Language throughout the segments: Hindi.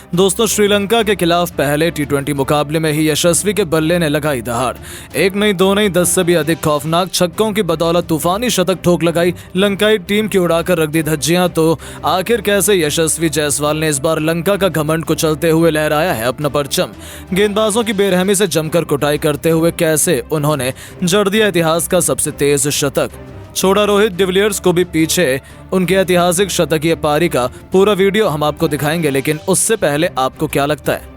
दोस्तों, श्रीलंका के खिलाफ पहले टी20 मुकाबले में ही यशस्वी के बल्ले ने लगाई दहाड़। एक नहीं, दो नहीं, 10 से भी अधिक खौफनाक छक्कों की बदौलत तूफानी शतक ठोक लगाई। लंकाई टीम की उड़ाकर रख दी धज्जियां। तो आखिर कैसे यशस्वी जायसवाल ने इस बार लंका का घमंड कुचलते हुए लहराया है अपना परचम। गेंदबाजों की बेरहमी से जमकर कुटाई करते हुए कैसे उन्होंने जड़ दिया इतिहास का सबसे तेज शतक। छोड़ा रोहित डिविलियर्स को भी पीछे उनके ऐतिहासिक शतकीय पारी का पूरा वीडियो हम आपको दिखाएंगे, लेकिन उससे पहले आपको क्या लगता है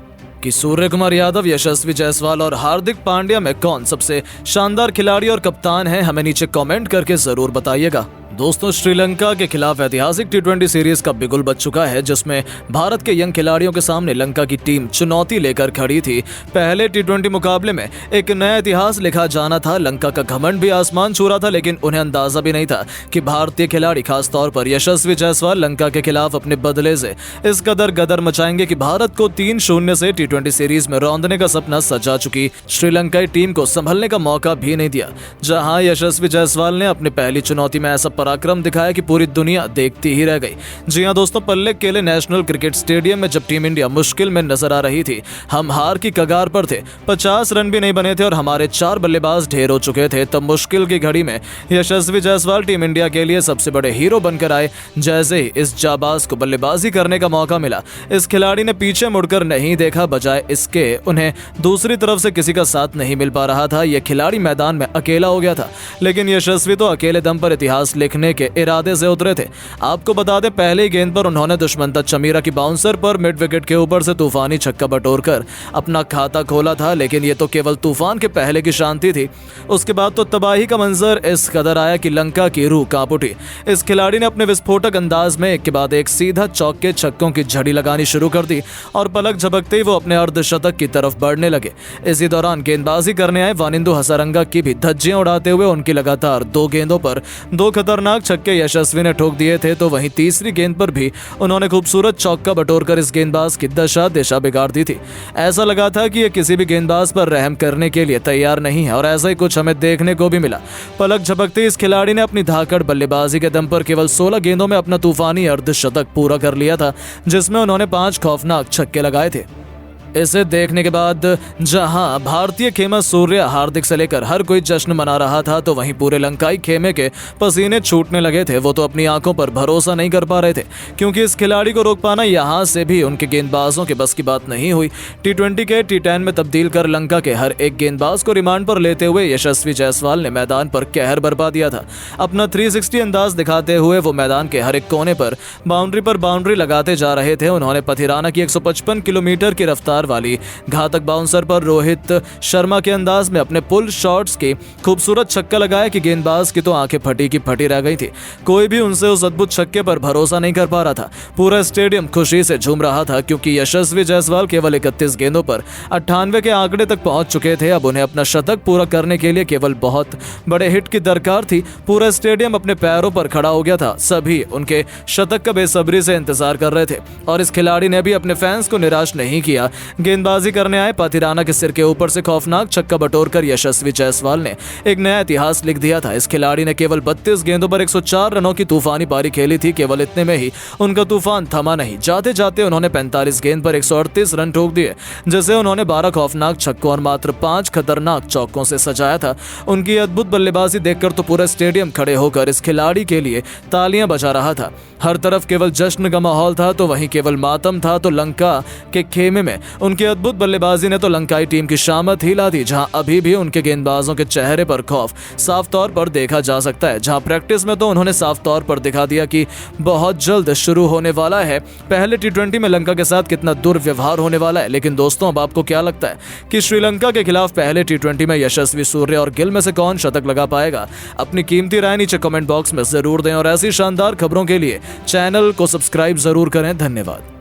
कि सूर्यकुमार यादव, यशस्वी जायसवाल और हार्दिक पांड्या में कौन सबसे शानदार खिलाड़ी और कप्तान है? हमें नीचे कमेंट करके जरूर बताइएगा। दोस्तों, श्रीलंका के खिलाफ ऐतिहासिक टी20 सीरीज का बिगुल बज चुका है, जिसमें भारत के यंग खिलाड़ियों के सामने लंका की टीम चुनौती लेकर खड़ी थी। पहले टी20 मुकाबले में एक नया इतिहास लिखा जाना था। लंका का घमंड भी आसमान छू रहा था, लेकिन उन्हें अंदाजा भी नहीं था कि भारतीय खिलाड़ी, खासतौर पर यशस्वी जायसवाल, लंका के खिलाफ अपने बदले से इस कदर गदर मचाएंगे कि भारत को 3-0 से टी20 सीरीज में रौंदने का सपना सजा चुकी श्रीलंकाई टीम को संभलने का मौका भी नहीं दिया। जहां यशस्वी जायसवाल ने अपनी पहली चुनौती में ऐसा पराक्रम दिखाया कि पूरी दुनिया देखती ही रह गई। जी हां दोस्तों, पल्ले केले नेशनल क्रिकेट स्टेडियम में जब टीम इंडिया मुश्किल में नजर आ रही थी, हम हार की कगार पर थे, 50 रन भी नहीं बने थे और हमारे 4 बल्लेबाज ढेर हो चुके थे। तब मुश्किल की घड़ी में यशस्वी जायसवाल टीम इंडिया के लिए सबसे बड़े हीरो बनकर आए। जैसे ही इस जाबाज को बल्लेबाजी करने का मौका मिला, इस खिलाड़ी ने पीछे मुड़कर नहीं देखा, बजाय इसके उन्हें दूसरी तरफ से किसी का साथ नहीं मिल पा रहा था। यह खिलाड़ी मैदान में अकेला हो गया था, लेकिन यशस्वी तो अकेले दम पर इतिहास लिखने के इरादे से उतरे थे। आपको बता दें, पहले ही गेंद पर उन्होंने दुश्मंता चमीरा की बाउंसर पर मिड विकेट के ऊपर से तूफानी छक्का बटोरकर अपना खाता खोला था। लेकिन ये तो केवल तूफान के पहले की शांति थी। उसके बाद तो तबाही का मंजर इस कदर आया कि लंका की रूह कांप उठी। इस खिलाड़ी ने अपने विस्फोटक अंदाज में एक के बाद एक सीधा चौके छक्कों की झड़ी लगानी शुरू कर दी और पलक झपकते ही वो अपने अर्धशतक की तरफ बढ़ने लगे। इसी दौरान गेंदबाजी करने आए वानिंदु हसारंगा की भी धज्जियां उड़ाते हुए उनकी लगातार 2 गेंदों पर 2 खतरनाक छक्के यशस्वी ने ठोक दिए थे। तो वहीं तीसरी गेंद पर भी उन्होंने खूबसूरत चौका बटोरकर इस गेंदबाज की दिशा बिगाड़ दी थी। ऐसा लगा था कि ये किसी भी गेंदबाज पर रहम करने के लिए तैयार नहीं है, और ऐसा ही कुछ हमें देखने को भी मिला। पलक झपकते इस खिलाड़ी ने अपनी धाकड़ बल्लेबाजी के दम पर केवल 16 गेंदों में अपना तूफानी अर्धशतक पूरा कर लिया था, जिसमें उन्होंने 5 खौफनाक छक्के लगाए थे। इसे देखने के बाद जहां भारतीय खेमा सूर्य, हार्दिक से लेकर हर कोई जश्न मना रहा था, तो वहीं पूरे लंकाई खेमे के पसीने छूटने लगे थे। वो तो अपनी आंखों पर भरोसा नहीं कर पा रहे थे, क्योंकि इस खिलाड़ी को रोक पाना यहां से भी उनके गेंदबाजों के बस की बात नहीं हुई। टी20 के टी10 में तब्दील कर लंका के हर एक गेंदबाज को रिमांड पर लेते हुए यशस्वी जायसवाल ने मैदान पर कहर बरपा दिया था। अपना 360 अंदाज दिखाते हुए वो मैदान के हर एक कोने पर बाउंड्री लगाते जा रहे थे। उन्होंने पथिराना की 155 किलोमीटर की रफ्तार वाली घातक बाउंसर पर रोहित शर्मा के अंदाज में अपने पुल शॉट्स की खूबसूरत छक्का लगाया कि गेंदबाज की तो आंखें फटी की फटी रह गई थी। कोई भी उनसे उस अद्भुत छक्के पर भरोसा नहीं कर पा रहा था। पूरा स्टेडियम खुशी से झूम रहा था, क्योंकि यशस्वी जायसवाल केवल 31 गेंदों पर 98 के आंकड़े तक पहुंच चुके थे। अब उन्हें अपना शतक पूरा करने के लिए केवल बहुत बड़े हिट की दरकार थी। पूरा स्टेडियम अपने पैरों पर खड़ा हो गया था। सभी उनके शतक का बेसब्री से इंतजार कर रहे थे, और इस खिलाड़ी ने भी अपने फैंस को निराश नहीं किया। गेंदबाजी करने आए पथिराना के सिर के ऊपर से खौफनाक छक्का बटोरकर यशस्वी जायसवाल ने एक नया इतिहास लिख दिया था। इस खिलाड़ी ने केवल 32 गेंदों पर 104 रनों की तूफानी पारी खेली थी। केवल इतने में ही उनका तूफान थमा नहीं। जाते जाते उन्होंने 45 गेंद पर 138 रन ठोक दिए, जिसे उन्होंने 12 खौफनाक छक्कों और मात्र 5 खतरनाक चौकों से सजाया था। उनकी अद्भुत बल्लेबाजी देखकर तो पूरा स्टेडियम खड़े होकर इस खिलाड़ी के लिए तालियां बजा रहा था। हर तरफ केवल जश्न का माहौल था, तो वहीं केवल मातम था। तो लंका के खेमे में उनकी अद्भुत बल्लेबाजी ने तो लंकाई टीम की शामत हिला दी, जहां अभी भी उनके गेंदबाजों के चेहरे पर खौफ साफ तौर पर देखा जा सकता है। जहां प्रैक्टिस में तो उन्होंने साफ तौर पर दिखा दिया कि बहुत जल्द शुरू होने वाला है पहले टी20 में लंका के साथ कितना दुर्व्यवहार होने वाला है। लेकिन दोस्तों, अब आपको क्या लगता है कि श्रीलंका के खिलाफ पहले टी20 में यशस्वी, सूर्य और गिल में से कौन शतक लगा पाएगा? अपनी कीमती राय नीचे कमेंट बॉक्स में जरूर दें, और ऐसी शानदार खबरों के लिए चैनल को सब्सक्राइब जरूर करें। धन्यवाद।